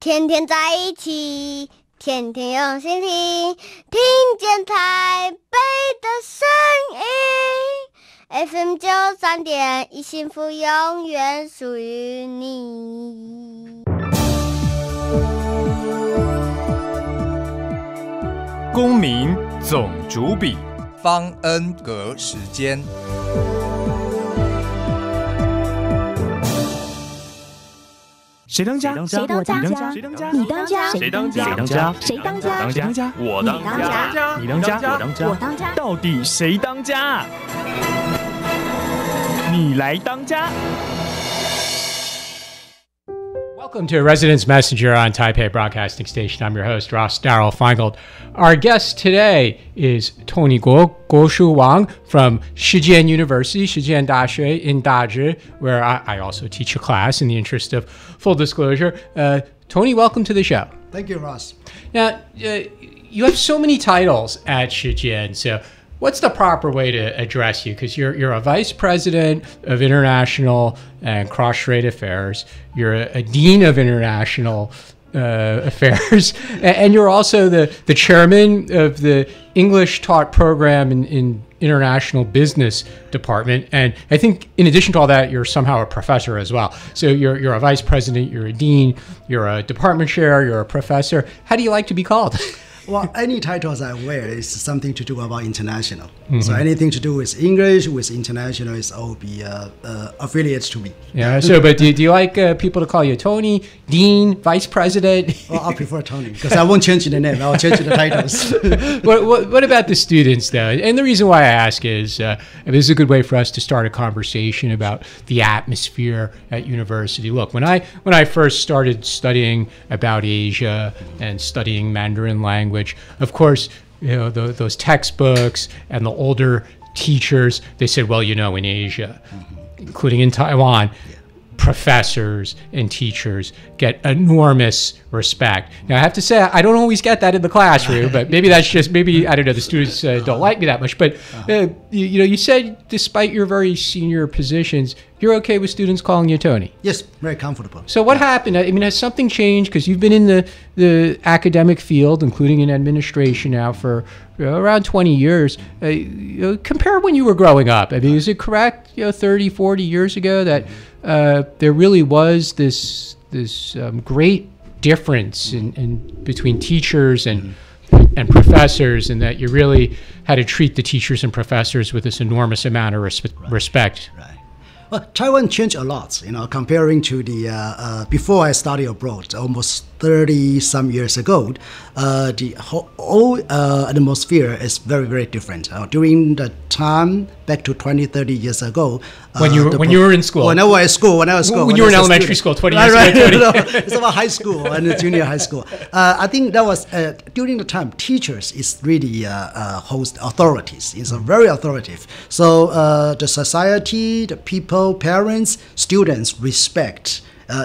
天天在一起，天天用心听，听见台北的声音。FM 93.1，幸福永远属于你。公民总主笔，方恩格时间。谁当家？谁当家？谁当家？你当家？谁当家？谁当家？谁当家？我当家。你当家？我当家。到底谁当家？你来当家。Welcome to Residence Messenger on Taipei Broadcasting Station. I'm your host, Ross Darrell Feingold. Our guest today is Tony Guoshu Wang from Shijian University, Shijian Daxue in Dazhi, where I also teach a class in the interest of full disclosure. Tony, welcome to the show. Thank you, Ross. Now, you have so many titles at Shijian, so what's the proper way to address you? Because you're a vice president of international and cross-strait affairs. You're a dean of international affairs, and you're also the chairman of the English taught program in international business department. And I think in addition to all that, you're somehow a professor as well. So you're a vice president, you're a dean, you're a department chair, you're a professor. How do you like to be called? Well, any titles I wear is something to do about international. Mm-hmm. So anything to do with English, with international, is all be affiliates to me. Yeah. So, but do you like people to call you Tony, Dean, Vice President? Well, I prefer Tony because I won't change the name. I'll change the titles. What about the students, though? And the reason why I ask is this is a good way for us to start a conversation about the atmosphere at university. Look, when I first started studying about Asia and studying Mandarin language, of course, you know, those textbooks and the older teachers, they said, well, you know, in Asia, including in Taiwan, professors and teachers get enormous respect. Now, I have to say, I don't always get that in the classroom, but maybe that's just, I don't know, the students don't like me that much. But, you said despite your very senior positions, you're okay with students calling you Tony? Yes, very comfortable. So what happened? I mean, has something changed? Because you've been in the academic field, including in administration now for around 20 years. Compare when you were growing up. I mean, is it correct, 30, 40 years ago that there really was this great difference in between teachers and professors, and that you really had to treat the teachers and professors with this enormous amount of respect? Right. Well, Taiwan changed a lot, comparing to the before I studied abroad, almost 30-some years ago. The whole atmosphere is very, very different. During the time back to 20, 30 years ago. When you were in school? When I was in school. When you were in elementary school 20 years ago. No, it's about high school and junior high school. I think that was, during the time, teachers is really host authorities. It's very authoritative. So the society, the people, parents, students respect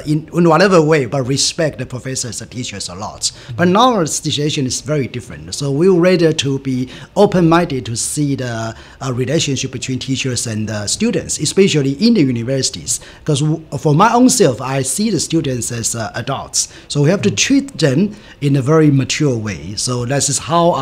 in whatever way, but respect the professors and teachers a lot. But now the situation is very different. So we would rather to be open-minded to see the relationship between teachers and students, especially in the universities. Because for my own self, I see the students as adults. So we have to treat them in a very mature way. So that is how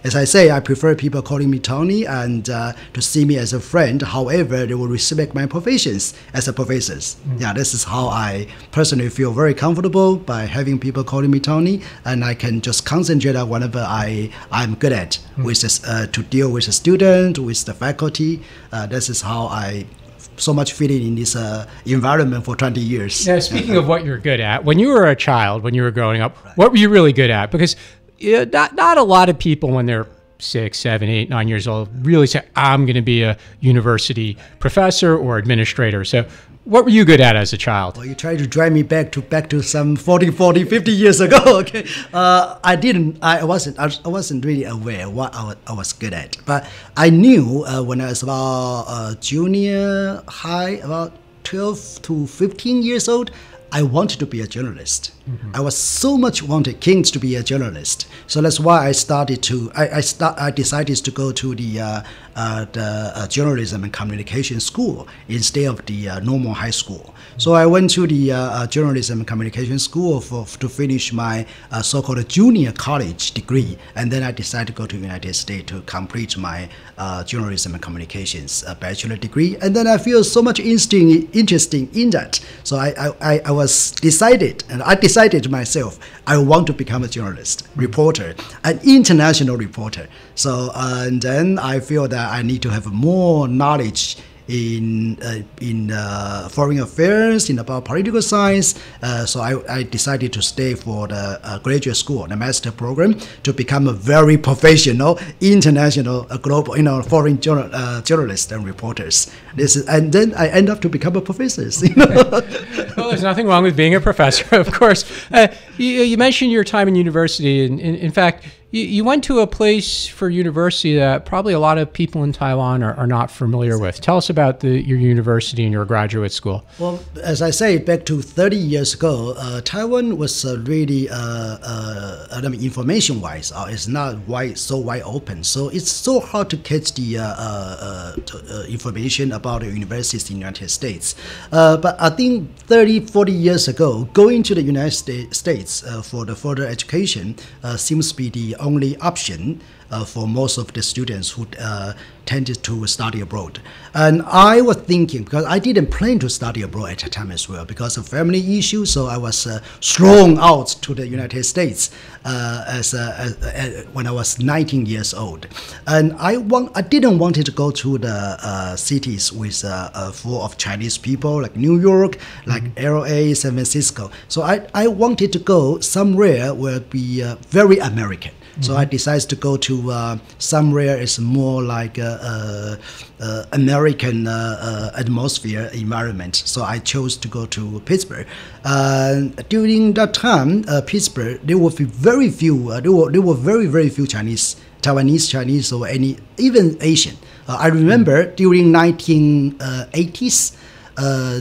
as I say, I prefer people calling me Tony and to see me as a friend. However, they will respect my professions as a professor. Yeah, this is how I personally feel very comfortable by having people calling me Tony, and I can just concentrate on whatever I'm good at, which is to deal with the student, with the faculty. This is how I so much fit in this environment for 20 years. Now, speaking of what you're good at, when you were a child, when you were growing up, what were you really good at? Because not a lot of people when they're 6, 7, 8, 9 years old really say, I'm going to be a university professor or administrator. So what were you good at as a child? Well, you try to drive me back to some 40, 50 years ago. Okay, I wasn't really aware what I was good at, but I knew when I was about junior high, about 12 to 15 years old, I wanted to be a journalist. I was so much keen to be a journalist. So that's why I decided to go to the journalism and communication school instead of the normal high school. So I went to the journalism and communication school to finish my so-called junior college degree, and then I decided to go to the United States to complete my journalism and communications bachelor degree. And then I feel so much interesting in that. So I decided to myself, I want to become a journalist, reporter, an international reporter. So and then I feel that I need to have more knowledge in foreign affairs, about political science. So I decided to stay for the graduate school, the master program, to become a very professional, international, global, foreign journalist and reporters. And then I end up to become a professor. Well, there's nothing wrong with being a professor, of course. You mentioned your time in university, and in fact, you went to a place for university that probably a lot of people in Taiwan are not familiar with. Tell us about your university and your graduate school. Well, as I say, back to 30 years ago, Taiwan was really, information-wise, it's not so wide open. So it's so hard to catch the information about the universities in the United States. But I think 30, 40 years ago, going to the United States for the further education seems to be the only option for most of the students who tended to study abroad. And I was thinking, because I didn't plan to study abroad at the time as well, because of family issues, so I was thrown out to the United States when I was 19 years old. And I didn't want to go to the cities with full of Chinese people, like New York, like LA, San Francisco. So I wanted to go somewhere where it be very American. So I decided to go to somewhere is more like American atmosphere environment. So I chose to go to Pittsburgh. During that time, Pittsburgh, there were very few. There were very few Taiwanese Chinese, or even Asian. I remember during 1980s.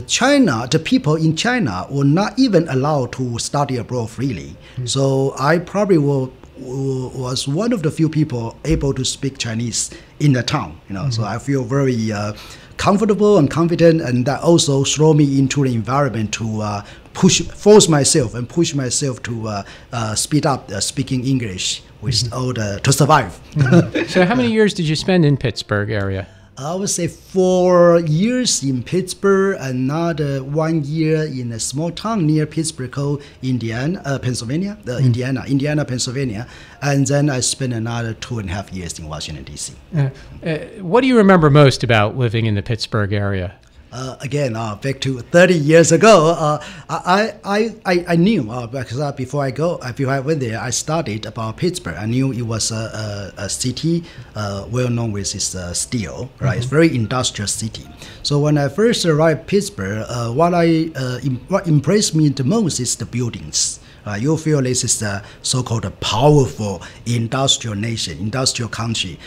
China, the people in China were not even allowed to study abroad freely. So I probably was one of the few people able to speak Chinese in the town. So I feel very comfortable and confident, and that also throw me into the environment to push myself to speed up speaking English with to survive. So how many years did you spend in Pittsburgh area? I would say 4 years in Pittsburgh, another 1 year in a small town near Pittsburgh called Indiana, Pennsylvania, Pennsylvania, and then I spent another 2.5 years in Washington, D.C. What do you remember most about living in the Pittsburgh area? Again, back to 30 years ago, I knew because before I went there, I studied about Pittsburgh. I knew it was a city well known with its steel, right? It's a very industrial city. So when I first arrived Pittsburgh, what impressed me the most is the buildings. You feel this is the so-called powerful industrial nation, industrial country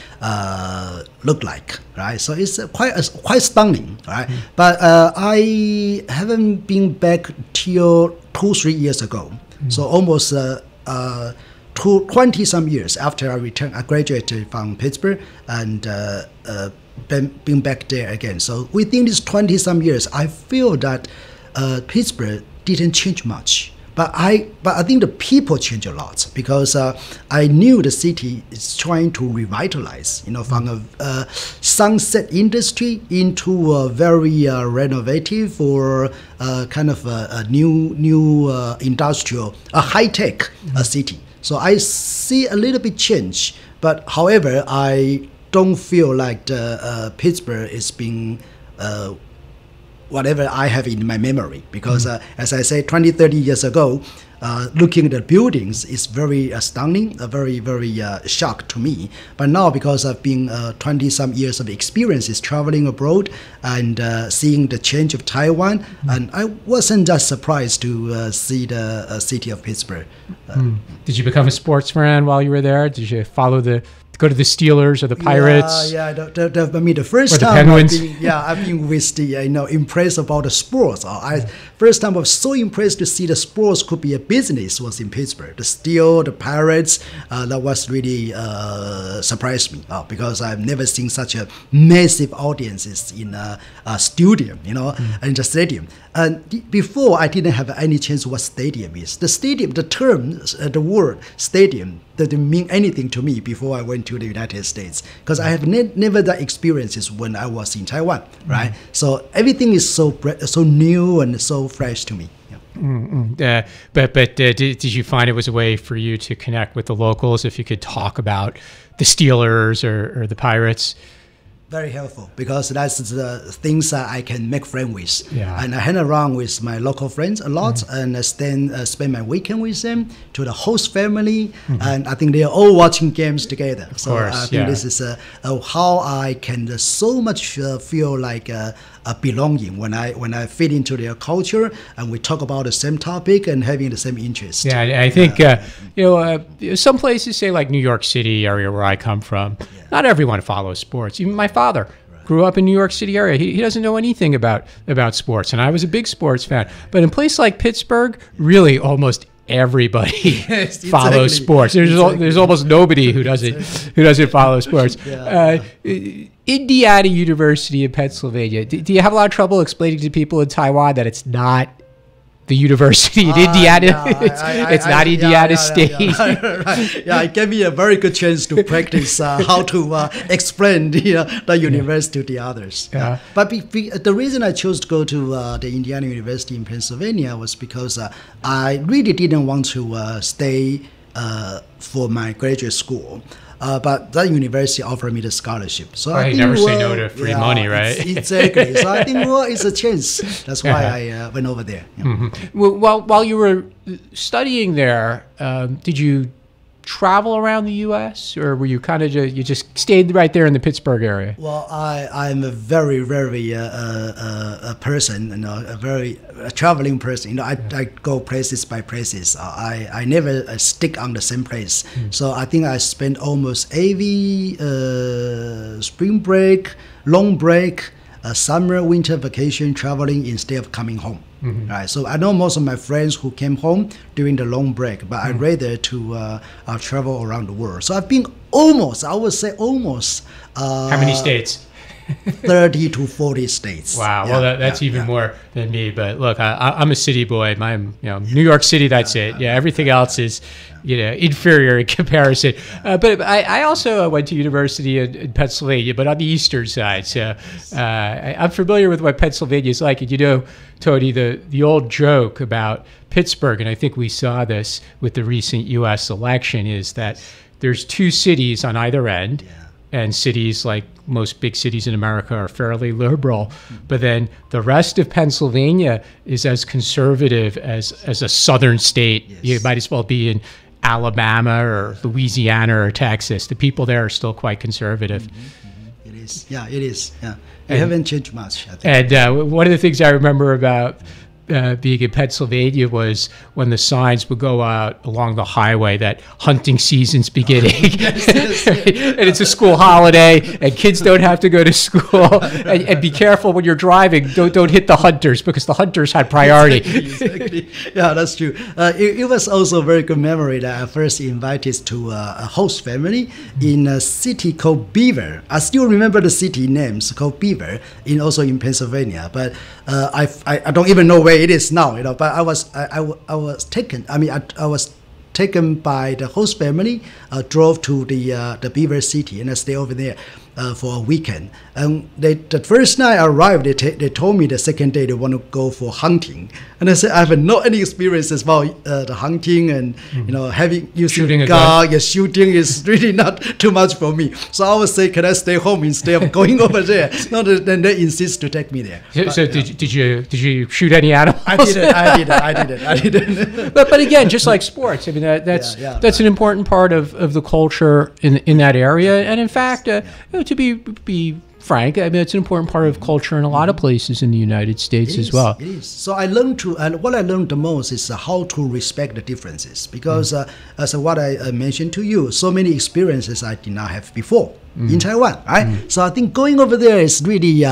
look like, right? So it's quite stunning, right? But I haven't been back till 2-3 years ago. So almost 20 some years after I graduated from Pittsburgh and been back there again. So within these 20 some years, I feel that Pittsburgh didn't change much. But I think the people change a lot, because I knew the city is trying to revitalize, from a sunset industry into a very renovative or kind of a new industrial, a high-tech city. So I see a little bit change, but however, I don't feel like Pittsburgh is being whatever I have in my memory, because as I say, 20-30 years ago, looking at the buildings is very stunning, very shock to me. But now, because I've been 20 some years of experiences traveling abroad and seeing the change of Taiwan, and I wasn't just surprised to see the city of Pittsburgh. Did you become a sports fan while you were there? Did you follow the go to the Steelers or the Pirates? Yeah. I mean, the first or the time Penguins? I've been with the impressed about the sports. First time I was so impressed to see the sports could be a business was in Pittsburgh. The Steel, the Pirates, that was really surprised me because I've never seen such a massive audiences in a stadium, in the stadium. And before I didn't have any chance what stadium is. The stadium, the term, the word stadium didn't mean anything to me before I went to the United States because I have never that experiences when I was in Taiwan, right? So everything is so new and so fresh to me. But did you find it was a way for you to connect with the locals if you could talk about the Steelers or the Pirates? Very helpful because that's the things that I can make friends with. Yeah. And I hang around with my local friends a lot and spend my weekend with them, to the host family. And I think they are all watching games together. So course, I think this is how I can so much feel like a belonging when I fit into their culture and we talk about the same topic and having the same interest. Yeah, I think some places, say like New York City area where I come from, not everyone follows sports. Even my father grew up in New York City area. He doesn't know anything about sports, and I was a big sports fan. But in a place like Pittsburgh, really almost everybody follows sports. There's almost nobody who doesn't follow sports. Indiana University in Pennsylvania. Do you have a lot of trouble explaining to people in Taiwan that it's not the university in Indiana? It's not Indiana State. Right. Yeah, it gave me a very good chance to practice how to explain the university to the others. Yeah. But the reason I chose to go to the Indiana University in Pennsylvania was because I really didn't want to stay for my graduate school. But that university offered me the scholarship. So I think, never say no to free money, right? Exactly. So I think, it's a chance. That's why I went over there. Yeah. Well, while you were studying there, did you travel around the U.S. or were you kind of you just stayed right there in the Pittsburgh area? Well, I'm a very, very a person, a very traveling person. I go places by places. I never stick on the same place. So I think I spent almost every spring break, long break, summer, winter vacation traveling instead of coming home. Right, so I know most of my friends who came home during the long break, but I'd rather to travel around the world. So I've been almost, I would say almost. How many states? 30 to 40 states. Wow, well that's even more than me. But look, I'm a city boy. I'm New York City. That's it. Yeah, everything else is inferior in comparison. But I also went to university in Pennsylvania, but on the eastern side. So I'm familiar with what Pennsylvania is like. And Tony, the old joke about Pittsburgh, and I think we saw this with the recent U.S. election, is that there's two cities on either end. And cities like most big cities in America are fairly liberal, but then the rest of Pennsylvania is as conservative as a southern state. You might as well be in Alabama or Louisiana or Texas. The people there are still quite conservative. It is. Yeah, it is. Yeah, they haven't changed much, I And think. one of the things I remember about being in Pennsylvania was when the signs would go out along the highway that hunting season's beginning. And it's a school holiday and kids don't have to go to school. And be careful when you're driving. Don't hit the hunters because the hunters had priority. Exactly. Yeah, that's true. It was also a very good memory that I first invited to a host family in a city called Beaver. I still remember the city names called Beaver, also in Pennsylvania. But I don't even know where it is now, but I was taken. I was taken by the host family, drove to the Beaver City, and I stayed over there for a weekend. And the first night I arrived, they told me the second day they want to go for hunting, and I said I have no any experiences about the hunting and using shooting a gun. Yeah, shooting is really not too much for me. So I would say, can I stay home instead of going over there? No, then they insist to take me there. So did you shoot any animals? I didn't. But again, just like sports, that's an important part of the culture in that area. And in fact, to be frank. I mean, it's an important part of culture in a lot of places in the United States as well. It is. So I learned and what I learned the most is how to respect the differences, because as what I mentioned to you, so many experiences I did not have before in Taiwan, right? So I think going over there is really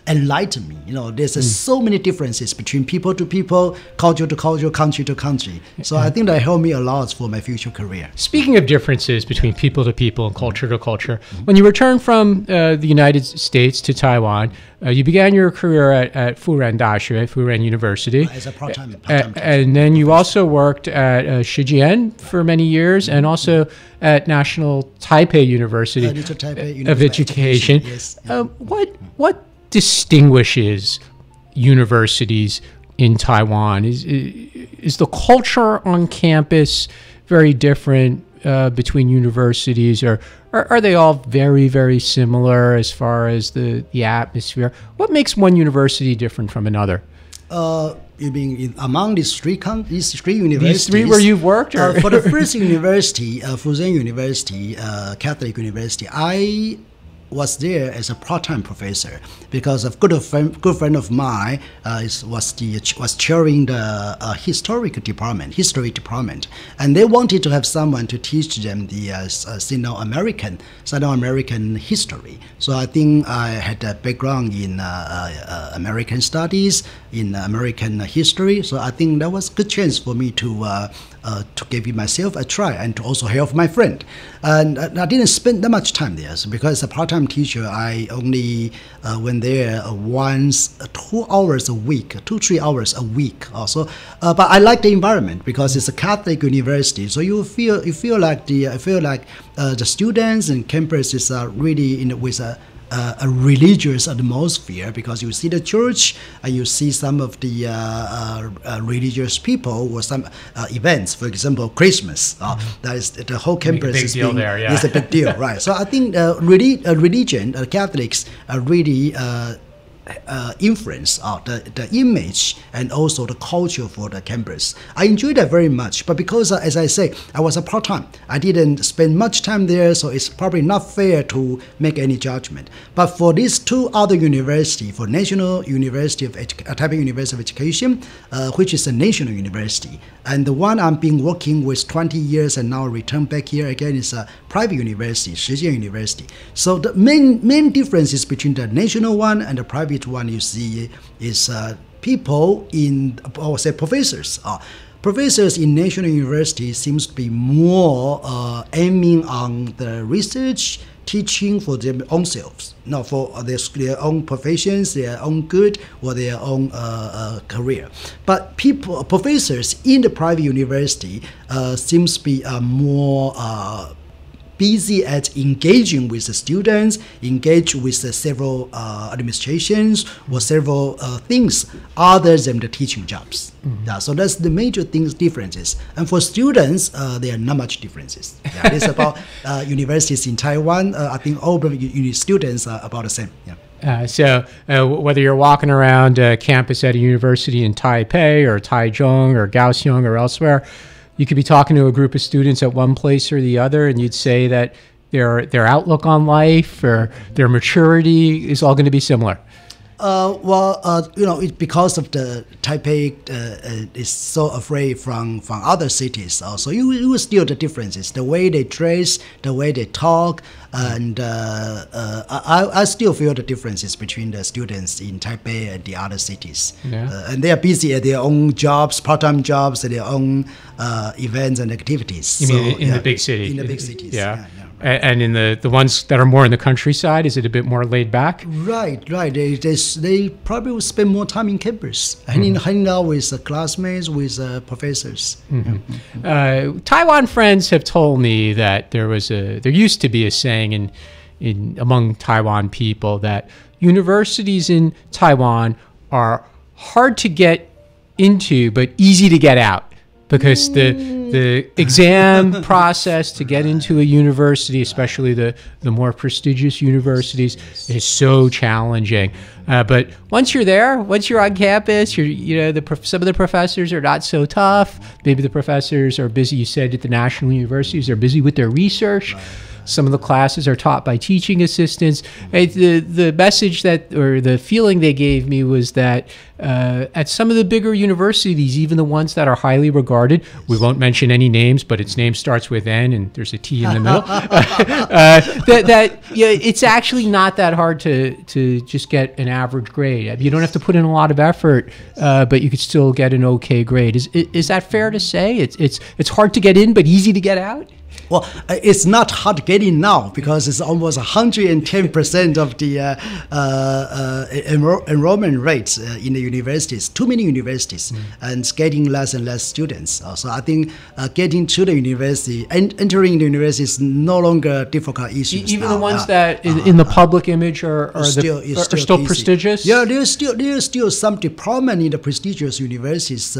enlightened me. There's so many differences between people to people, culture to culture, country to country. So I think that helped me a lot for my future career. Speaking of differences between people to people and culture to culture, when you returned from the United States to Taiwan, you began your career at Furen Dashi, Furen University. As a part-time and then you also worked at Shijian for many years, and also at National Taipei University of Education. Yes. What distinguishes universities in Taiwan? Is the culture on campus very different between universities, or are they all very, very similar as far as the atmosphere? What makes one university different from another? You mean among these three universities? These three where you've worked? For the first university, Fujian University, Catholic University, I was there as a part-time professor because a good friend of mine was chairing the history department, and they wanted to have someone to teach them the Sino-American history. So I think I had a background in American studies, in American history. So I think that was a good chance for me to give myself a try and to also help my friend. And I didn't spend that much time there, so because as a part-time teacher, I only went there once, 2 hours a week, 2-3 hours a week also. But I like the environment because it's a Catholic university, so you feel like the students and campus is really with a religious atmosphere, because you see the church and you see some of the religious people or some events. For example, Christmas. That is the whole campus is a big deal, right? So I think religion, Catholics really influence the image and also the culture for the campus. I enjoyed that very much, but because as I say, I was a part-time, I didn't spend much time there, so it's probably not fair to make any judgment. But for these two other universities, for National University of Taipei University of Education, which is a national university, and the one I've been working with 20 years and now return back here again is a private university, Shijian University. So the main differences between the national one and the private one you see is people in, or say professors. Professors in national university seems to be more aiming on the research, teaching for their own selves, not for their own professions, their own good, or their own career. But professors in the private university seems to be more busy at engaging with the students, engage with the several administrations or several things other than the teaching jobs. So that's the major differences. And for students, there are not much differences. It's about universities in Taiwan. I think all students are about the same. So whether you're walking around campus at a university in Taipei or Taichung or Kaohsiung or elsewhere, you could be talking to a group of students at one place or the other, and you'd say that their outlook on life or their maturity is all going to be similar. Because of the Taipei is so afraid from other cities. Also, you will still the differences, the way they dress, the way they talk, and I still feel the differences between the students in Taipei and the other cities. And they are busy at their own jobs, part-time jobs, at their own events and activities. You mean in the big city? In the big cities, yeah. And in the ones that are more in the countryside, is it a bit more laid back? Right. They probably will spend more time in campus, hanging out with classmates, with professors. Taiwan friends have told me that there used to be a saying among Taiwan people that universities in Taiwan are hard to get into but easy to get out, because the exam process to get into a university, especially the more prestigious universities, is so challenging. But once you're there, once you're on campus, some of the professors are not so tough. Maybe the professors are busy. You said at the national universities, they're busy with their research. Some of the classes are taught by teaching assistants. The message or the feeling they gave me was that at some of the bigger universities, even the ones that are highly regarded, we won't mention any names, but its name starts with N and there's a T in the middle, it's actually not that hard to just get an average grade. You don't have to put in a lot of effort, but you could still get an okay grade. Is that fair to say? It's hard to get in, but easy to get out? Well, it's not hard to get in now because it's almost 110% of the enrollment rates in the universities. Too many universities, and it's getting less and less students. So I think getting to the university and entering the university is no longer a difficult issue. Even the ones that in the public image are still prestigious. Yeah, there's still some department in the prestigious universities.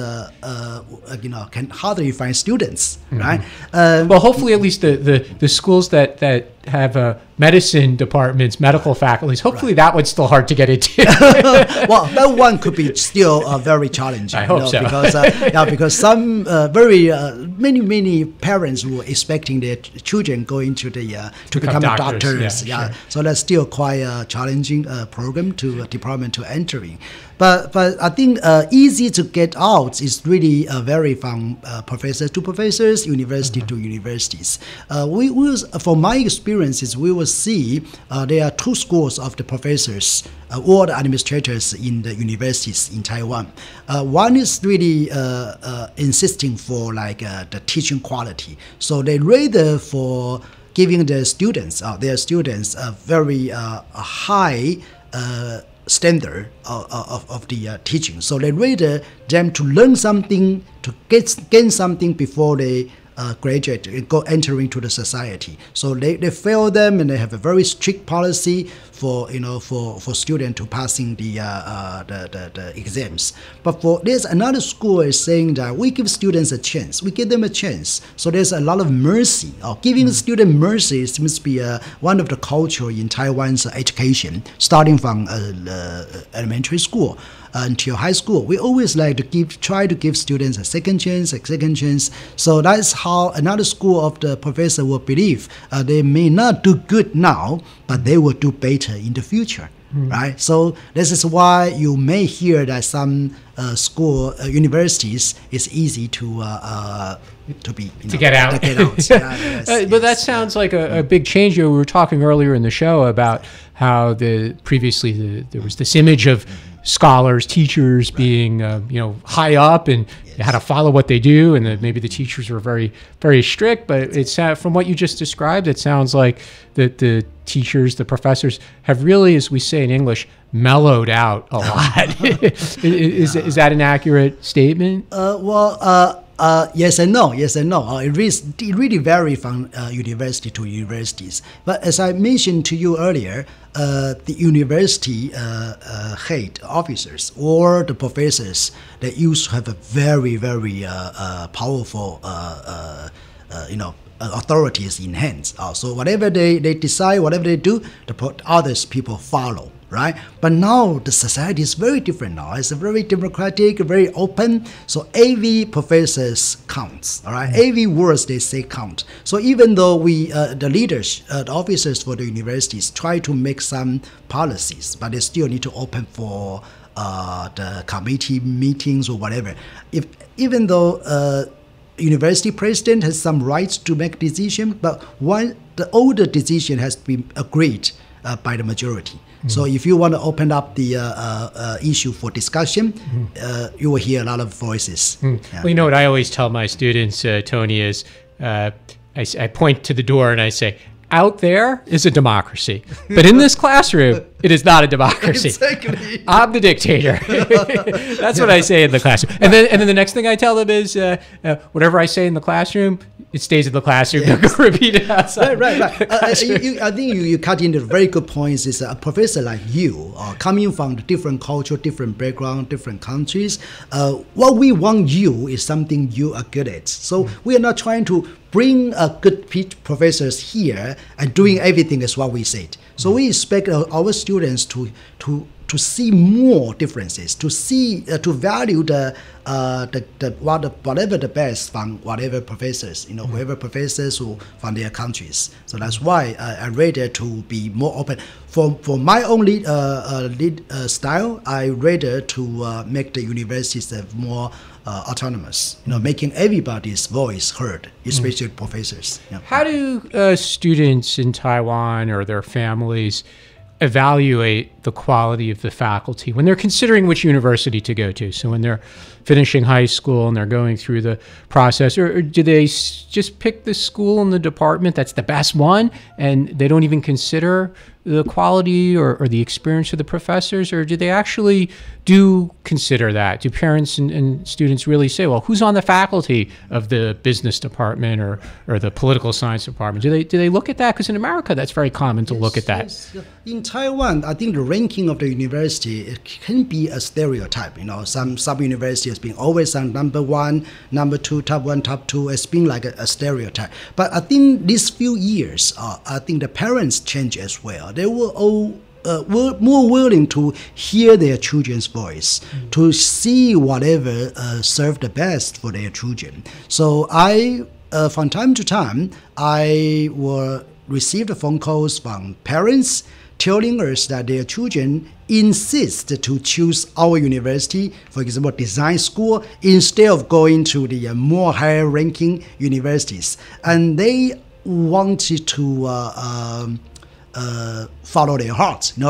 Can hardly find students, right? Well, hopefully, at least the schools that have medicine departments, medical faculties, hopefully that one's still hard to get into. Well, that one could be still very challenging. I hope so. Because some many parents were expecting their children going to become doctors. Yeah, sure. So that's still quite a challenging department to entering. But I think easy to get out is really vary from professors to professors, university to universities. From my experiences, we will see there are two schools of the professors or the administrators in the universities in Taiwan. One is really insisting for the teaching quality. So they rather for giving their students a very high standard of the teaching. So they rather them to learn something, to gain something before they graduate, enter into the society. So they fail them, and they have a very strict policy for students to passing the exams. But there's another school is saying that we give students a chance, we give them a chance. So there's a lot of mercy. Giving student mercy seems to be one of the culture in Taiwan's education, starting from elementary school until high school. We always like to try to give students a second chance. So that's how another school of the professor will believe they may not do good now, but they will do better in the future. Right? So this is why you may hear that some universities is easy to get out. But that sounds like a big change. We were talking earlier in the show about how previously there was this image of scholars, teachers being high up and you had to follow what they do, and maybe the teachers were very, very strict. But it's from what you just described, it sounds like that the teachers, the professors, have really, as we say in English, mellowed out a lot. Is that an accurate statement? Yes and no. It really varies from university to universities. But as I mentioned to you earlier, the university head officers or the professors, they used to have a very, very powerful, authorities in hands. So whatever they decide, whatever they do, people follow. Right? But now the society is very different now. It's very democratic, very open. So every professors counts. All right? Every words they say count. So even though the leaders, the officers for the universities try to make some policies, but they still need to open for the committee meetings or whatever. Even though university president has some rights to make decision, but the older decision has been agreed by the majority. So if you want to open up the issue for discussion, you will hear a lot of voices. Well, you know what I always tell my students, Tony, is I point to the door and I say, out there is a democracy, but in this classroom, it is not a democracy. Exactly. I'm the dictator. That's what I say in the classroom. And then the next thing I tell them is, whatever I say in the classroom, it stays in the classroom. Yes. Don't go repeat it outside. Right. I think you cut into very good points. Is a professor like you, coming from different culture, different background, different countries. What we want you is something you are good at. So we are not trying to bring good professors here and doing everything as what we said. So we expect our students to to see more differences, to see to value whatever the best from whatever professors, whoever professors who from their countries. So that's why I rather to be more open. For my own lead style, I rather to make the universities more autonomous, making everybody's voice heard, especially professors. Yeah. How do students in Taiwan or their families evaluate the quality of the faculty when they're considering which university to go to? So when they're finishing high school and they're going through the process, or do they just pick the school and the department that's the best one and they don't even consider the quality or the experience of the professors, or do they actually do consider that? Do parents and students really say, well, who's on the faculty of the business department or the political science department? Do they look at that? Because in America, that's very common to look at that. Yes. In Taiwan, I think the ranking of the university, it can be a stereotype. Some universities has been always on number one, number two, top one, top two. It's been like a stereotype. But I think these few years, I think the parents change as well. They were all more willing to hear their children's voice, to see whatever serve the best for their children. So from time to time, I will receive phone calls from parents telling us that their children insist to choose our university, for example, design school, instead of going to the more higher ranking universities. And they wanted to follow their hearts. They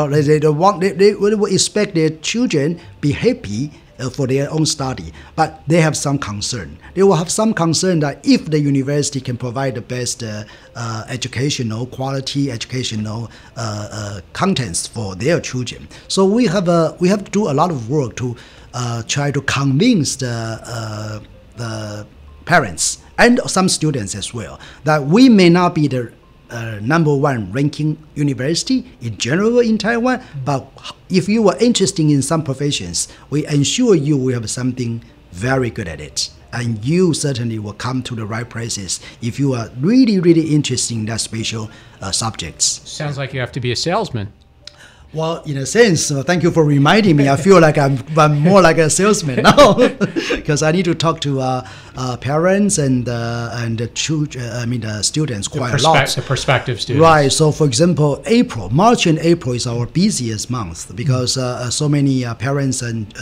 will expect their children be happy for their own study, but they have some concern. They will have some concern that if the university can provide the best educational quality, educational contents for their children. So we have to do a lot of work to try to convince the parents and some students as well that we may not be the number one ranking university in general in Taiwan, but if you are interested in some professions, we ensure you will have something very good at it. And you certainly will come to the right places if you are really, really interested in that special subjects. Sounds like you have to be a salesman. Well, in a sense, thank you for reminding me. I feel like I'm more like a salesman now because I need to talk to parents and the children. The students quite a lot. The prospective students, right? So, for example, March and April is our busiest month because so many parents and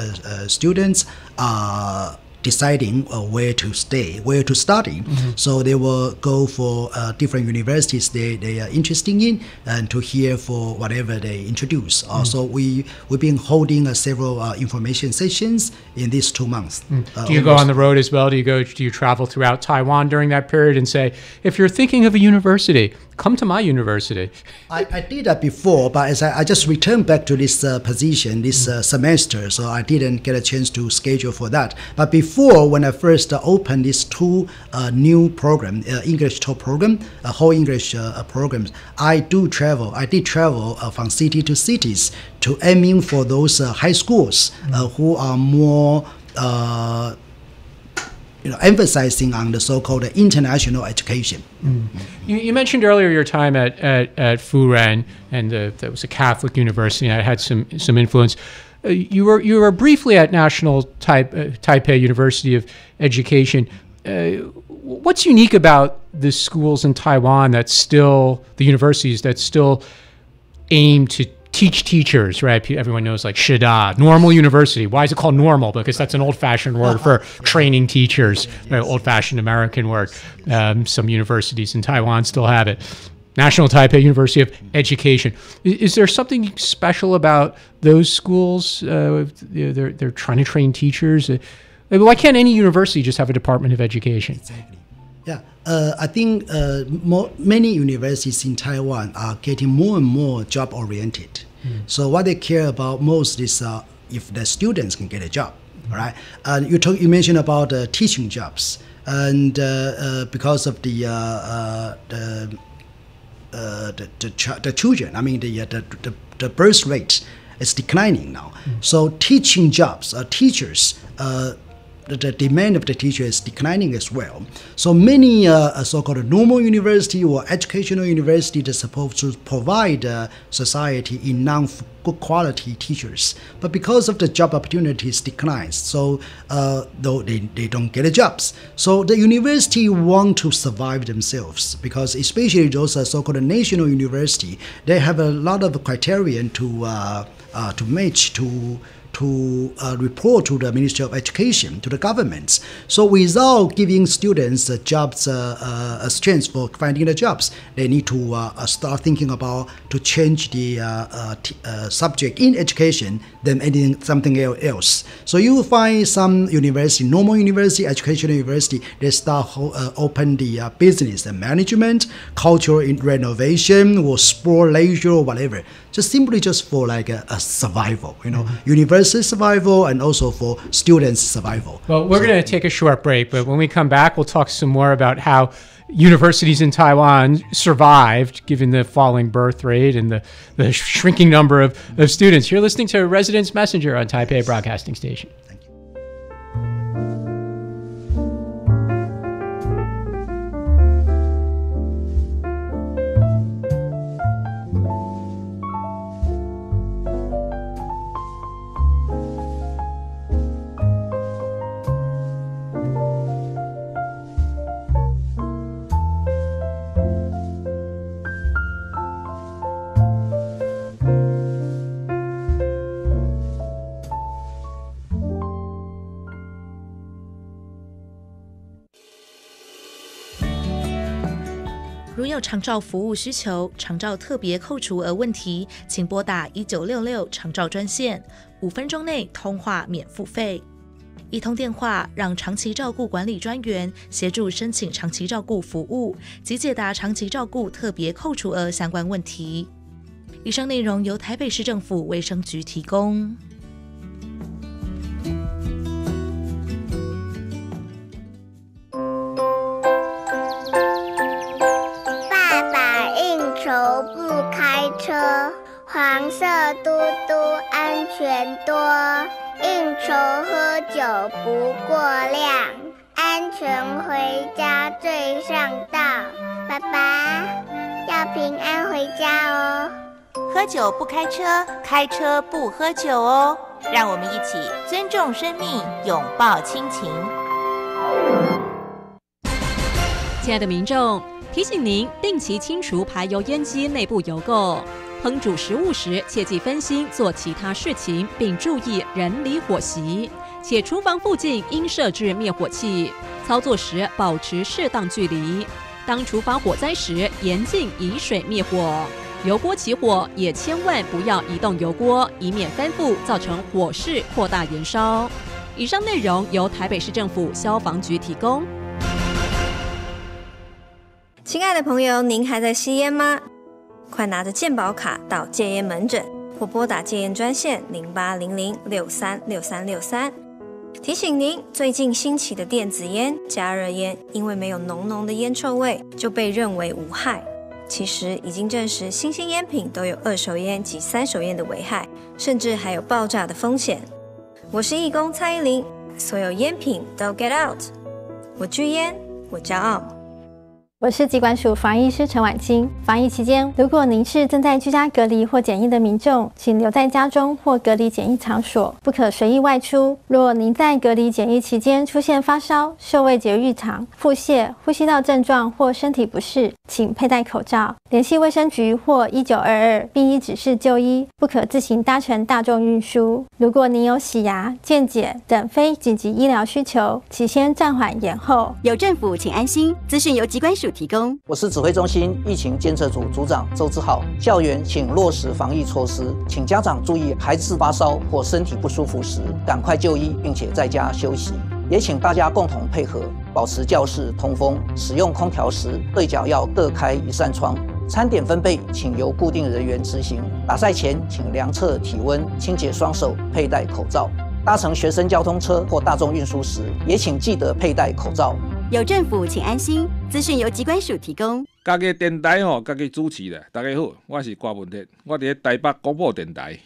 students are deciding where to stay, where to study. So they will go for different universities they are interested in and to hear for whatever they introduce. So we've been holding several information sessions in these 2 months. Do you go on the road as well? Do you travel throughout Taiwan during that period and say, if you're thinking of a university, come to my university? I did that before, but as I just returned back to this position this semester, so I didn't get a chance to schedule for that. But before, when I first opened these 2 new program, English talk program, whole English programs, I did travel from city to cities to aiming for those high schools who are more emphasizing on the so-called international education. You mentioned earlier your time at Furen, and that was a Catholic university, and it had some influence. You were briefly at National Taipei University of Education. What's unique about the schools in Taiwan the universities that still aim to teach teachers, right? Everyone knows like Shida, normal university. Why is it called normal? Because that's an old-fashioned word for training teachers, right? Old-fashioned American word. Some universities in Taiwan still have it. National Taipei University of Education. Is there something special about those schools? They're trying to train teachers. Why can't any university just have a Department of Education? Exactly. Yeah, I think many universities in Taiwan are getting more and more job-oriented. So what they care about most is if the students can get a job, all right? You mentioned about teaching jobs, and because of the children, I mean the birth rate is declining now. So teaching jobs, teachers. the demand of the teacher is declining as well. So many so-called normal university or educational university that's supposed to provide society enough good quality teachers, but because of the job opportunities declines, so though they don't get the jobs. So the university want to survive themselves, because especially those so-called national university, they have a lot of criterion to match to report to the Ministry of Education, to the governments. So without giving students jobs, a chance for finding the jobs, they need to start thinking about to change the subject in education than anything something else. So you will find some university, normal university, educational university, they start open the business and management, cultural renovation, or sport, leisure, or whatever. Just for like a survival, university survival and also for students survival. Well, we're going to take a short break, but when we come back, we'll talk some more about how universities in Taiwan survived given the falling birth rate and the shrinking number of students. You're listening to Residence Messenger on Taipei Broadcasting Station.如有长照服务需求、长照特别扣除额问题，请拨打1966长照专线，5分钟内通话免付费。一通电话让长期照顾管理专员协助申请长期照顾服务及解答长期照顾特别扣除额相关问题。以上内容由台北市政府卫生局提供。不开车，黄色嘟嘟安全多，应酬喝酒不过量，安全回家最上道。爸爸要平安回家哦。喝酒不开车，开车不喝酒哦。让我们一起尊重生命，拥抱亲情。亲爱的民众，提醒您定期清除排油烟机内部油垢，烹煮食物时切忌分心做其他事情，并注意人离火熄，且厨房附近应设置灭火器，操作时保持适当距离。当厨房火灾时，严禁以水灭火。油锅起火也千万不要移动油锅，以免翻覆造成火势扩大延烧。以上内容由台北市政府消防局提供。亲爱的朋友，您还在吸烟吗？快拿着健保卡到戒烟门诊或拨打戒烟专线0800636363。提醒您，最近兴起的电子烟、加热烟，因为没有浓浓的烟臭味，就被认为无害。其实已经证实，新兴烟品都有二手烟及三手烟的危害，甚至还有爆炸的风险。我是义工蔡依林，所有烟品都 get out。我拒烟，我骄傲。我是疾管署防疫师陈婉清。防疫期间，如果您是正在居家隔离或检疫的民众，请留在家中或隔离检疫场所，不可随意外出。若您在隔离检疫期间出现发烧、嗅味觉异常、腹泻、呼吸道症状或身体不适，请佩戴口罩，联系卫生局或1922，并依指示就医，不可自行搭乘大众运输。如果您有洗牙、健检等非紧急医疗需求，请先暂缓延后。有政府，请安心。资讯由疾管署提供。我是指挥中心疫情监测组组长周志浩。校园请落实防疫措施，请家长注意，孩子发烧或身体不舒服时，赶快就医，并且在家休息。也请大家共同配合，保持教室通风，使用空调时对角要各开1扇窗。餐点分配请由固定人员执行。打赛前请量测体温，清洁双手，佩戴口罩。搭乘学生交通车或大众运输时，也请记得佩戴口罩。有政府，请安心。资讯由疾管署提供。家己电台家己主持咧。大家好，我是郭文铁，我伫台北广播电台。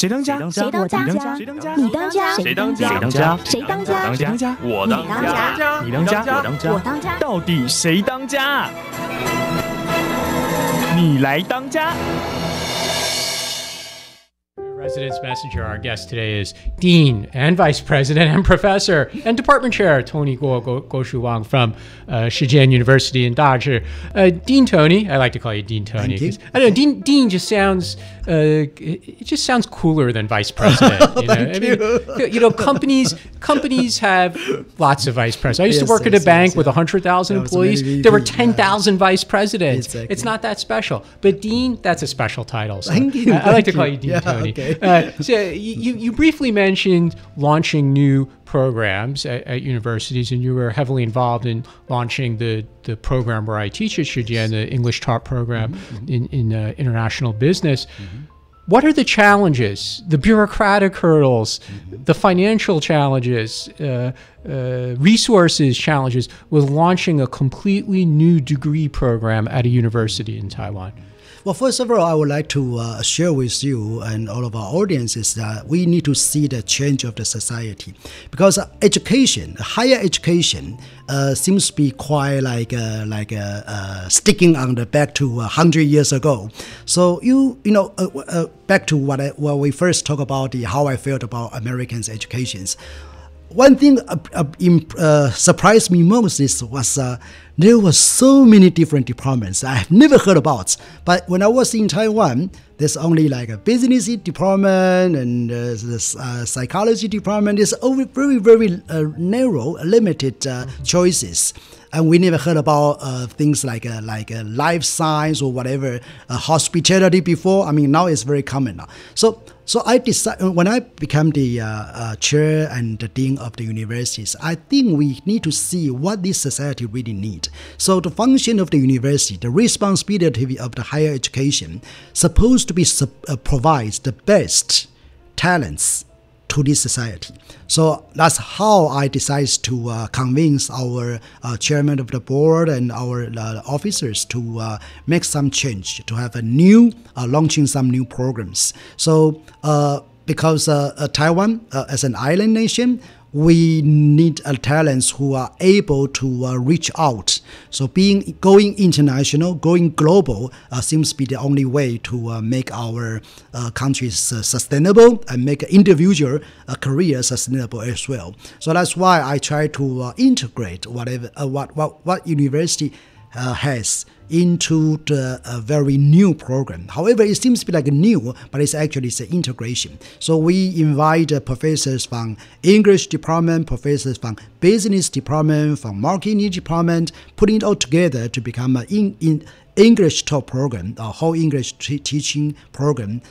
谁当家？谁当家？谁当家？你当家？谁当家？谁当家？谁当家？当家？我当家。你当家？我当家。我当家。到底谁当家？你来当家。Residence Messenger, our guest today is Dean and Vice President and Professor and Department Chair Tony Guo Shu Wang from Shijian University in Dazhi. Dean Tony, I like to call you Dean Tony. Thank you. I don't know, Dean just sounds, it just sounds cooler than Vice President. You know, companies have lots of vice presidents. I used to work at a bank with 100,000 employees. There were 10,000 vice presidents. Exactly. It's not that special. But Dean, that's a special title. So Thank you. I like to call you Dean Tony. Okay. So you briefly mentioned launching new programs at universities, and you were heavily involved in launching the program where I teach at Shijian, the English Taught program in international business. What are the challenges, the bureaucratic hurdles, the financial challenges, resources challenges with launching a completely new degree program at a university in Taiwan? Well, first of all, I would like to share with you and all of our audiences that we need to see the change of the society, because education, higher education, seems to be quite like sticking on the back to 100 years ago. So back to what we first talked about, how I felt about Americans' educations. One thing surprised me most was there were so many different departments I have never heard about. But when I was in Taiwan, there's only like a business department and the psychology department. There's very, very narrow, limited choices. And we never heard about things like life science or whatever, hospitality before. I mean, now it's very common now. So I decided, when I became the chair and the dean of the universities, I think we need to see what this society really needs. So the function of the university, the responsibility of the higher education, supposed to be provides the best talents to this society. So that's how I decided to convince our chairman of the board and our officers to make some change, to have a new, launching some new programs. So because Taiwan, as an island nation, we need talents who are able to reach out. So going international, going global seems to be the only way to make our countries sustainable and make individual career sustainable as well. So that's why I try to integrate what university has into the very new program. However, it seems to be like new, but it's actually an integration. So we invite professors from English department, professors from business department, from marketing department, putting it all together to become an English taught program, a whole English teaching program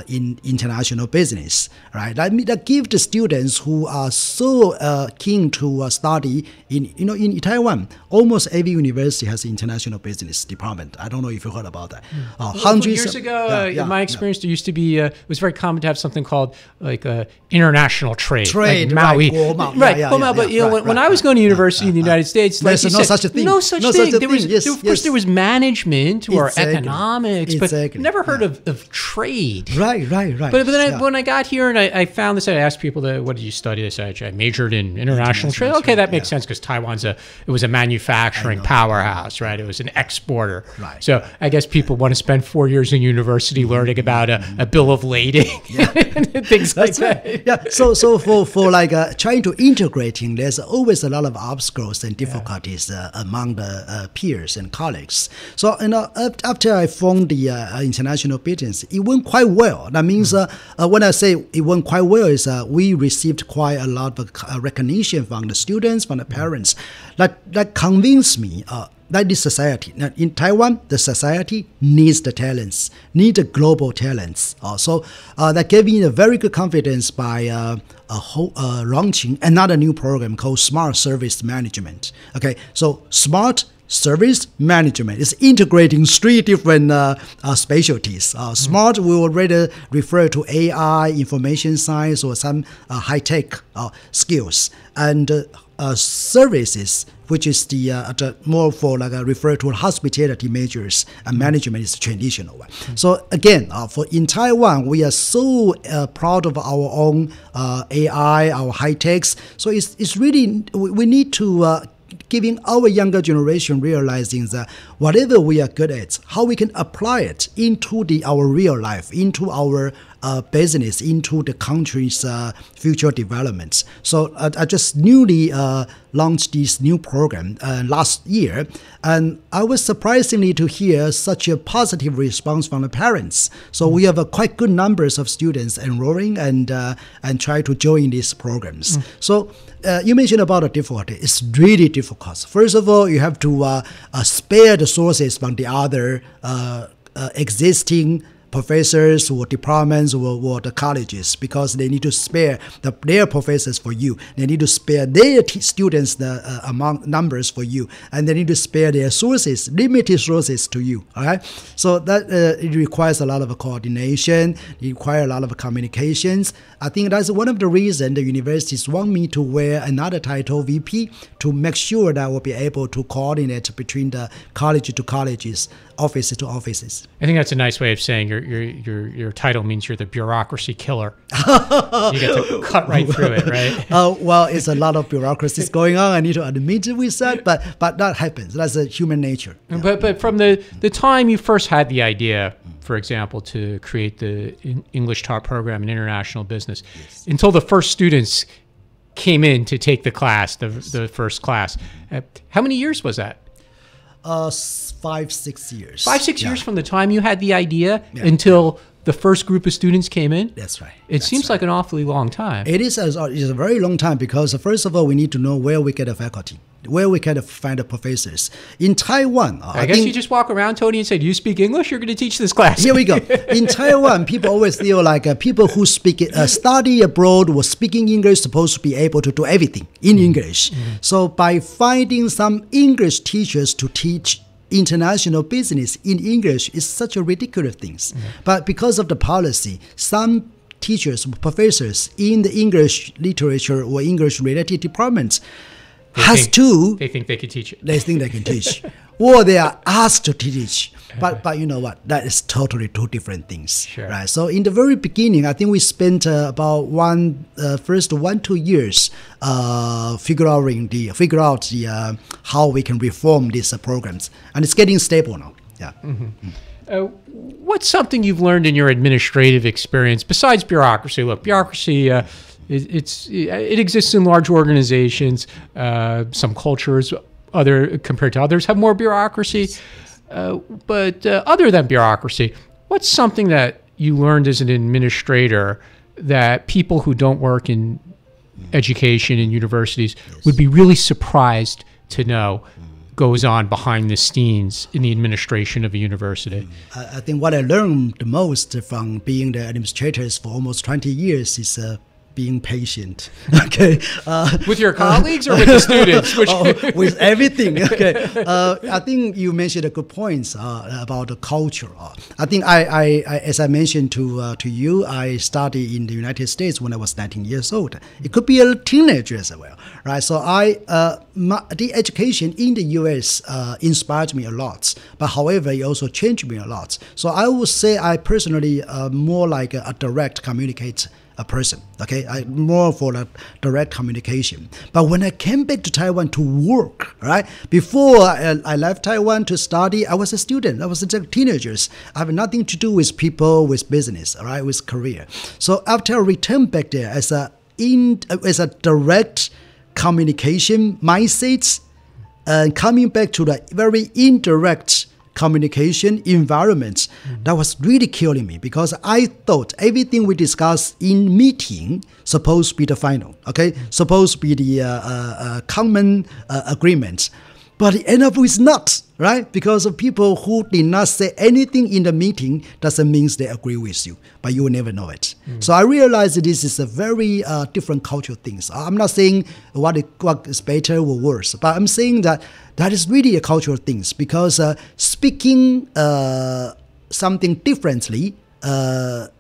in international business, right? That give the students who are so keen to study in Taiwan. Almost every university has an international business department. I don't know if you heard about that. Hundreds years ago, in my experience, there used to be it was very common to have something called like international trade, like Maui, But when I was going to university in the United States, like there's no such a thing. No such thing. Of course, there was management or economics, but never heard of trade. Right. But then when I got here and I found this, I asked people, what did you study? They said, I majored in international trade. Okay, that makes sense because Taiwan's it was a manufacturing powerhouse, right? It was an exporter. Right. So I guess people want to spend 4 years in university learning about a bill of lading and things like that. Yeah. So for like trying to integrating, there's always a lot of obstacles and difficulties among the peers and colleagues. So after I formed the international business, it went quite well. That means when I say it went quite well, is we received quite a lot of recognition from the students, from the parents. That convinced me that this society, in Taiwan, the society needs the talents, need the global talents. So that gave me a very good confidence by launching another new program called Smart Service Management. Okay, so Smart Service Management is integrating 3 different specialties. Smart, we already refer to AI, information science, or some high-tech skills. And services, which is the more for like refer to hospitality measures and management is the traditional one. So again, in Taiwan, we are so proud of our own AI, our high techs. So it's really we need to giving our younger generation realizing that whatever we are good at, how we can apply it into our real life, into our business, into the country's future developments. So I just newly launched this new program last year, and I was surprisingly to hear such a positive response from the parents. So we have quite good numbers of students enrolling and try to join these programs. So you mentioned about the difficulty. It's really difficult. First of all, you have to spare the sources from the other existing professors or departments or the colleges, because they need to spare their professors for you. They need to spare their students the amount numbers for you, and they need to spare their sources, limited sources to you. All right, so that it requires a lot of coordination. It requires a lot of communications. I think that's one of the reasons the universities want me to wear another title, VP, to make sure that we'll be able to coordinate between the college to colleges, offices to offices. I think that's a nice way of saying your title means you're the bureaucracy killer. You get to cut right through it, right? Well, it's a lot of bureaucracies going on. I need to admit it with that, but that happens. That's a human nature. Yeah. But from the time you first had the idea, for example, to create the English taught program in international business, until the first students came in to take the class, the first class, how many years was that? 5-6 years. 5-6 years from the time you had the idea until the first group of students came in? That's right. It seems like an awfully long time. It is a very long time, because first of all, we need to know where we get the faculty, where we can find the professors. In Taiwan, I guess you just walk around, Tony, and say, do you speak English? You're going to teach this class. Here we go. In Taiwan, people always feel like people who study abroad or speaking English supposed to be able to do everything in English. So by finding some English teachers to teach international business in English is such a ridiculous thing. But because of the policy, some teachers, professors in the English literature or English related departments they think they can teach it. They think they can teach, or they are asked to teach. But you know what? That is totally two different things, right? So in the very beginning, I think we spent about first 1-2 years figure out how we can reform these programs, and it's getting stable now. Yeah. What's something you've learned in your administrative experience besides bureaucracy? Look, bureaucracy. It exists in large organizations. Some cultures, compared to others, have more bureaucracy. But other than bureaucracy, what's something that you learned as an administrator that people who don't work in education and universities would be really surprised to know goes on behind the scenes in the administration of a university? I think what I learned the most from being the administrators for almost 20 years is being patient. Okay. With your colleagues or with the students? With everything. Okay. I think you mentioned a good points about the culture. I think I as I mentioned to you, I studied in the United States when I was 19 years old. It could be a teenager as well, right? So the education in the U.S. Inspired me a lot, but however, it also changed me a lot. So I would say I personally more like a direct communicator. A person, okay, more for the direct communication. But when I came back to Taiwan to work, right, before I left Taiwan to study, I was a student. I was a teenagers. I have nothing to do with people, with business, all right, with career. So after I returned back there as a direct communication mindset, and coming back to the very indirect communication environment, that was really killing me, because I thought everything we discussed in meeting supposed to be the final, okay, supposed to be the common agreement, but it ended up with not, right? Because of people who did not say anything in the meeting doesn't mean they agree with you, but you will never know it. So I realized that this is a very different cultural things. I'm not saying what is better or worse, but I'm saying that is really a cultural things, because speaking something differently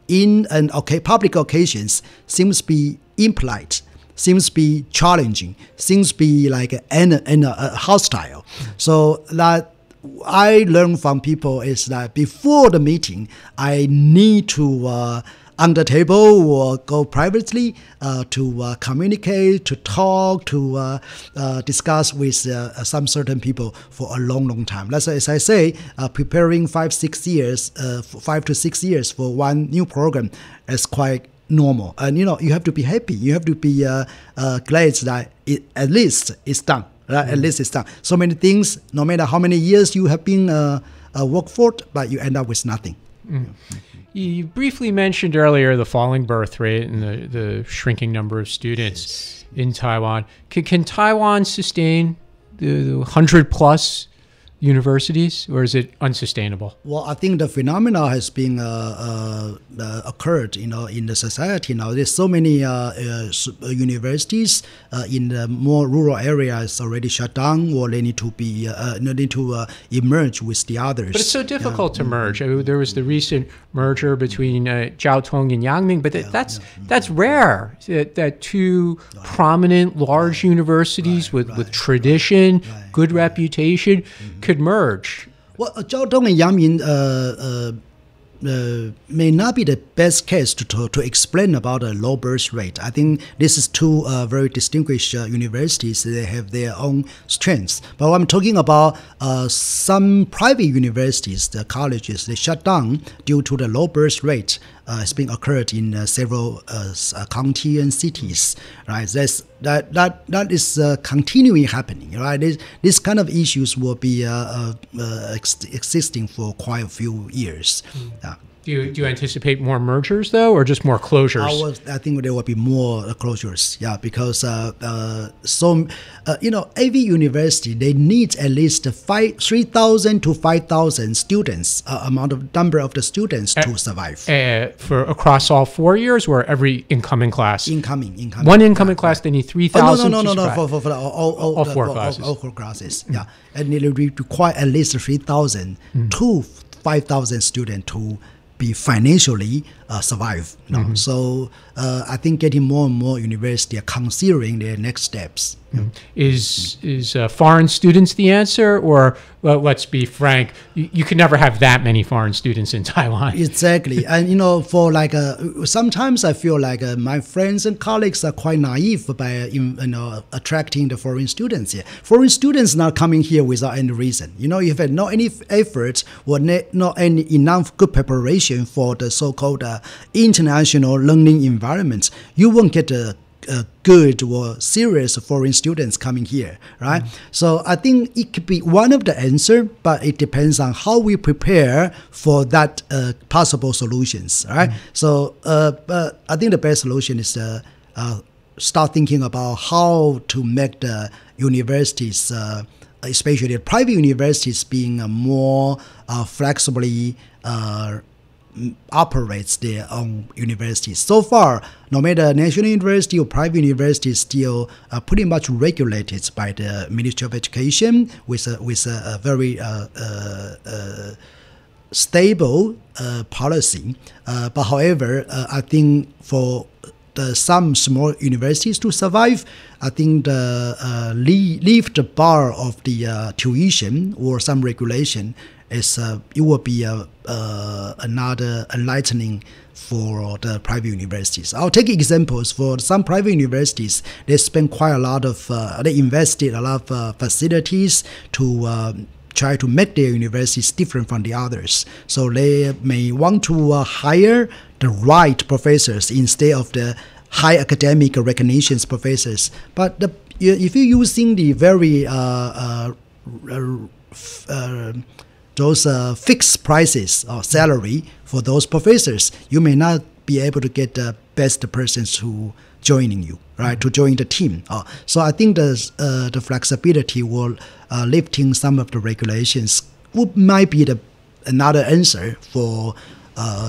in public occasions seems to be impolite. seems to be challenging, seems to be like hostile. So that I learned from people is that before the meeting, I need to under table or go privately to communicate, to talk, to discuss with some certain people for a long time. As I say, preparing 5 to 6 years for one new program is quite normal. And you have to be happy. You have to be glad that at least it's done. Right? At least it's done. So many things, no matter how many years you have been work for, but you end up with nothing. You briefly mentioned earlier the falling birth rate and the shrinking number of students in Taiwan. Can Taiwan sustain the 100+ universities, or is it unsustainable? Well, I think the phenomena has been occurred, in the society now. There's so many universities in the more rural areas already shut down, or they need to be emerge with the others. But it's so difficult to merge. I mean, there was the recent merger between Jiao Tong and Yangming, but that's rare. That two prominent large universities with tradition, good reputation could merge. Well, Jiao Tong and Yangming may not be the best case to explain about a low birth rate. I think this is two very distinguished universities. They have their own strengths. But I'm talking about some private universities, the colleges, they shut down due to the low birth rate. It's been occurred in several counties and cities, right? That is continuing happening, right? This kind of issues will be existing for quite a few years. Do you anticipate more mergers, though, or just more closures? I think there will be more closures, because every university, they need at least 3,000 to 5,000 students, number of the students to survive. For across all 4 years, or every incoming class? Incoming. One incoming class, they need 3,000? No, for all 4 classes. All 4 classes, yeah. And it will require at least 3,000 to 5,000 students to be financially survive. So I think getting more and more universities are considering their next steps. Is foreign students the answer, or let's be frank, you can never have that many foreign students in Taiwan? Exactly. And for sometimes I feel like my friends and colleagues are quite naive by attracting the foreign students here. Foreign students not coming here without any reason. If had not any effort or not any enough good preparation for the so-called international learning environments, you won't get a good or serious foreign students coming here, right? So I think it could be one of the answer, but it depends on how we prepare for that possible solutions, right? So I think the best solution is start thinking about how to make the universities, especially the private universities, being more flexibly operates their own universities. So far, no matter national university or private university, is still pretty much regulated by the Ministry of Education with a very stable policy. But however, I think for some small universities to survive, I think the leave the bar of the tuition or some regulation is it will be another enlightening for the private universities. I'll take examples. For some private universities, they spend quite a lot of, they invested a lot of facilities to try to make their universities different from the others. So they may want to hire the right professors instead of the high academic recognitions professors. But if you're using the very those fixed prices or salary for those professors, you may not be able to get the best persons who joining you, right, to join the team. So I think the flexibility will lifting some of the regulations might be another answer for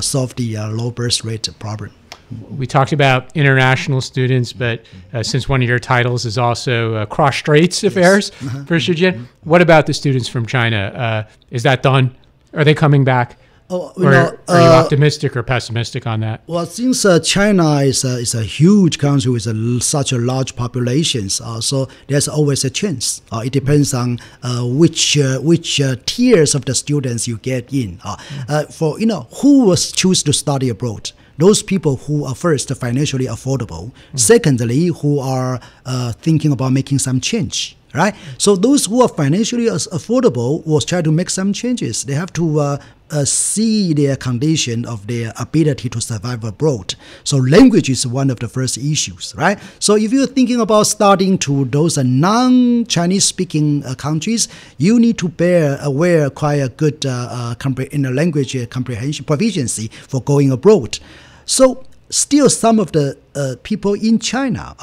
solve the low birth rate problem. We talked about international students, but since one of your titles is also cross-straits affairs for Shijin, what about the students from China? Is that done? Are they coming back? Are you optimistic or pessimistic on that? Well, since China is a huge country with such a large population, so there's always a chance. It depends on which tiers of the students you get in. For who will choose to study abroad? Those people who are first financially affordable. Secondly, who are thinking about making some change. Right? So those who are financially affordable will try to make some changes. They have to see their condition of their ability to survive abroad. So language is one of the first issues, right? So if you're thinking about studying to those non-Chinese speaking countries, you need to acquire quite a good language comprehension proficiency for going abroad. So still some of the people in China,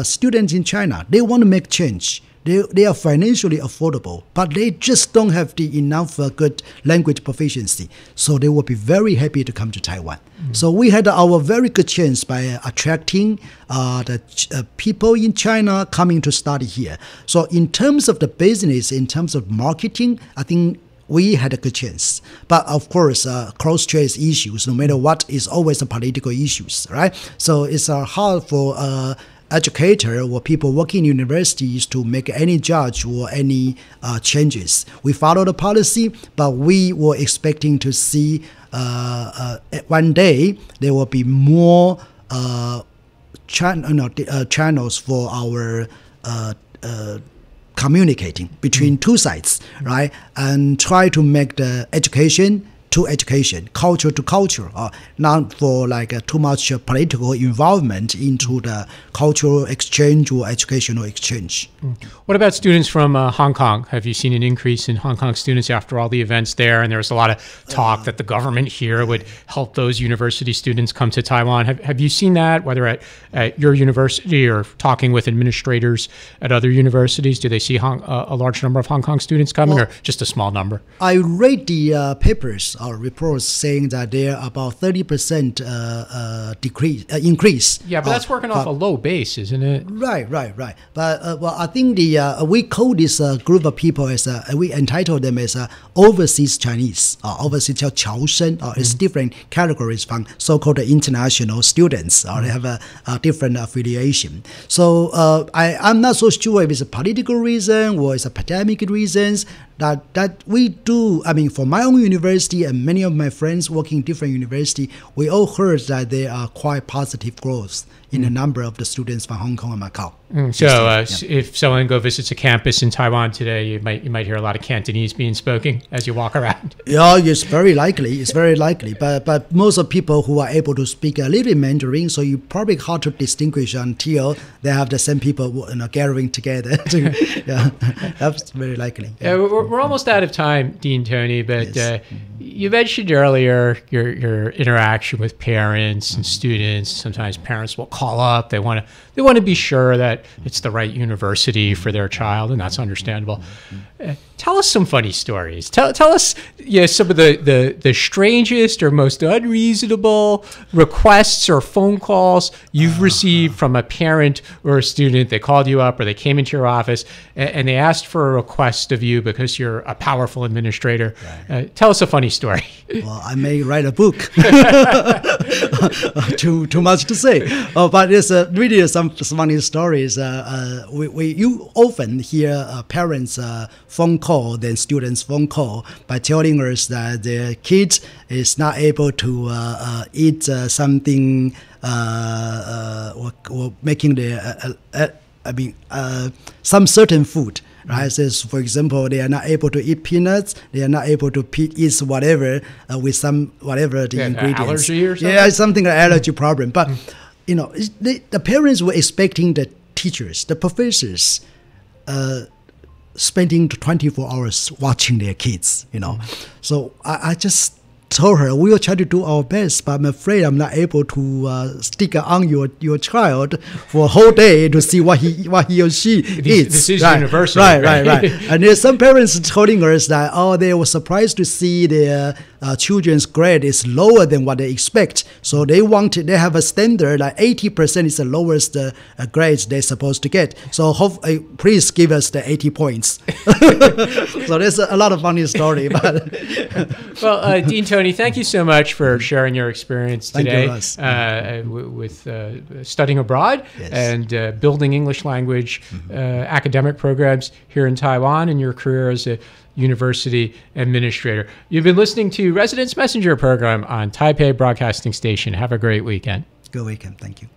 students in China, they want to make change. They are financially affordable, but they just don't have enough good language proficiency. So they will be very happy to come to Taiwan. So we had our very good chance by attracting the people in China coming to study here. So in terms of the business, in terms of marketing, I think we had a good chance. But of course, cross-strait issues, no matter what, is always a political issues, right? So it's hard for educator or people working in universities to make any judge or any changes. We follow the policy, but we were expecting to see one day there will be more channels for our communicating between two sides, right? And try to make the education to education, culture to culture, not for too much political involvement into the cultural exchange or educational exchange. What about students from Hong Kong? Have you seen an increase in Hong Kong students after all the events there? And there was a lot of talk that the government here would help those university students come to Taiwan. Have you seen that, whether at your university or talking with administrators at other universities? Do they see a large number of Hong Kong students coming, or just a small number? I read the papers or reports saying that there are about 30% increase. Yeah, but that's working off a low base, isn't it? Right. But I think we call this group of people as we entitle them as overseas Chinese, overseas 叫侨生. It's different categories from so-called international students. They have a different affiliation. So I'm not so sure if it's a political reason or it's a pandemic reasons. That we do, for my own university and many of my friends working in different university, we all heard that there are quite positive growth in the number of the students from Hong Kong and Macau. If someone visits a campus in Taiwan today, you might hear a lot of Cantonese being spoken as you walk around. Yeah, it's very likely. But most of people who are able to speak a little Mandarin, so you probably hard to distinguish until they have the same people gathering together. Yeah, that's very likely. Yeah. We're almost out of time, Dean Tony, but you mentioned earlier your interaction with parents and students. Sometimes parents will call up. They want to be sure that it's the right university for their child, and that's understandable. Tell us some funny stories. Tell us some of the strangest or most unreasonable requests or phone calls you've received from a parent or a student. They called you up or they came into your office and they asked for a request of you because you're a powerful administrator. Right. Tell us a funny story. Well, I may write a book. Too much to say. But there's really some funny stories. You often hear parents phone call than students phone call by telling us that their kids is not able to eat something or making some certain food. Right, says for example, they are not able to eat peanuts. They are not able to eat whatever with whatever the ingredients. Allergy or something? Yeah, something like allergy problem. But the parents were expecting the teachers, the professors, spending 24 hours watching their kids. So I just told her we will try to do our best, but I'm afraid I'm not able to stick on your child for a whole day to see what he or she eats. This is university. Right. And there's some parents telling us that they were surprised to see their children's grade is lower than what they expect. So they have a standard like 80% is the lowest grades they're supposed to get. So please give us the 80 points. So there's a lot of funny story. But well, Dean Tony, thank you so much for sharing your experience today with studying abroad and building English language academic programs here in Taiwan and your career as a university administrator. You've been listening to Residence Messenger program on Taipei Broadcasting Station. Have a great weekend. Good weekend. Thank you.